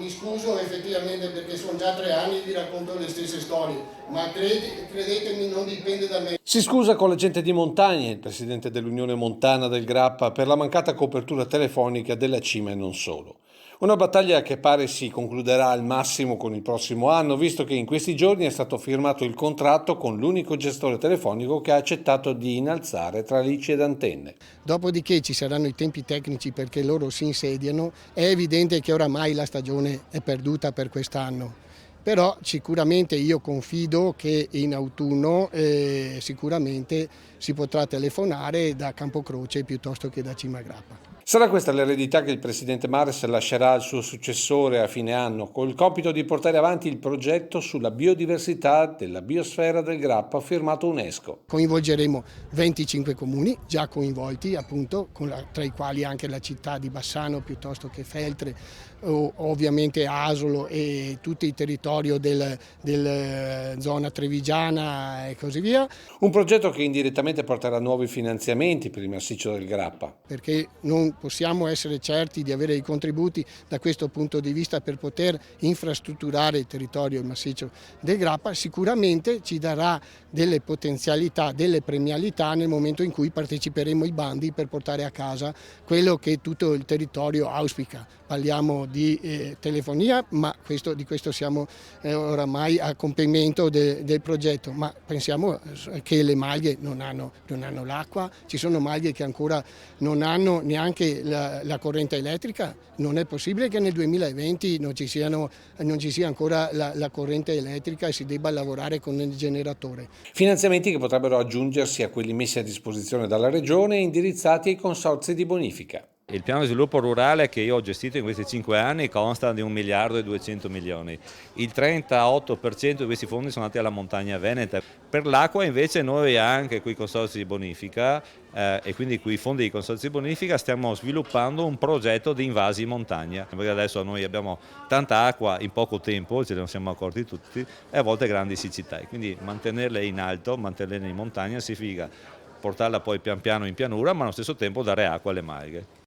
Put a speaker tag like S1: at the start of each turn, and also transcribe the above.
S1: mi scuso effettivamente perché sono già 3 anni che vi racconto le stesse storie, ma credetemi, non dipende da me.
S2: Si scusa con la gente di montagna, il presidente dell'Unione Montana del Grappa, per la mancata copertura telefonica della cima e non solo. Una battaglia che pare si concluderà al massimo con il prossimo anno, visto che in questi giorni è stato firmato il contratto con l'unico gestore telefonico che ha accettato di innalzare tralicci ed antenne.
S1: Dopodiché ci saranno i tempi tecnici perché loro si insediano, è evidente che oramai la stagione è perduta per quest'anno. Però sicuramente io confido che in autunno sicuramente si potrà telefonare da Campocroce piuttosto che da Cimagrappa.
S2: Sarà questa l'eredità che il presidente Mares lascerà al suo successore a fine anno, col compito di portare avanti il progetto sulla biodiversità della biosfera del Grappa firmato UNESCO.
S1: Coinvolgeremo 25 comuni già coinvolti, appunto, tra i quali anche la città di Bassano piuttosto che Feltre, ovviamente Asolo e tutto il territorio del zona trevigiana e così via.
S2: Un progetto che indirettamente porterà nuovi finanziamenti per il massiccio del Grappa.
S1: Perché non possiamo essere certi di avere i contributi da questo punto di vista per poter infrastrutturare il territorio e il massiccio del Grappa, sicuramente ci darà delle potenzialità, delle premialità nel momento in cui parteciperemo ai bandi per portare a casa quello che tutto il territorio auspica. Parliamo di telefonia, ma di questo siamo oramai a compimento del progetto, ma pensiamo che le maglie non hanno l'acqua, ci sono maglie che ancora non hanno neanche la corrente elettrica. Non è possibile che nel 2020 non ci sia ancora la corrente elettrica e si debba lavorare con il generatore.
S2: Finanziamenti che potrebbero aggiungersi a quelli messi a disposizione dalla Regione e indirizzati ai consorzi di bonifica.
S3: Il piano di sviluppo rurale che io ho gestito in questi 5 anni consta di 1 miliardo e 200 milioni. Il 38% di questi fondi sono andati alla montagna veneta. Per l'acqua invece noi anche con i consorzi di bonifica e quindi con i fondi di consorzi di bonifica stiamo sviluppando un progetto di invasi in montagna. Perché adesso noi abbiamo tanta acqua in poco tempo, ce ne siamo accorti tutti, e a volte grandi siccità. E quindi mantenerle in alto, mantenerle in montagna significa portarla poi pian piano in pianura, ma allo stesso tempo dare acqua alle malghe.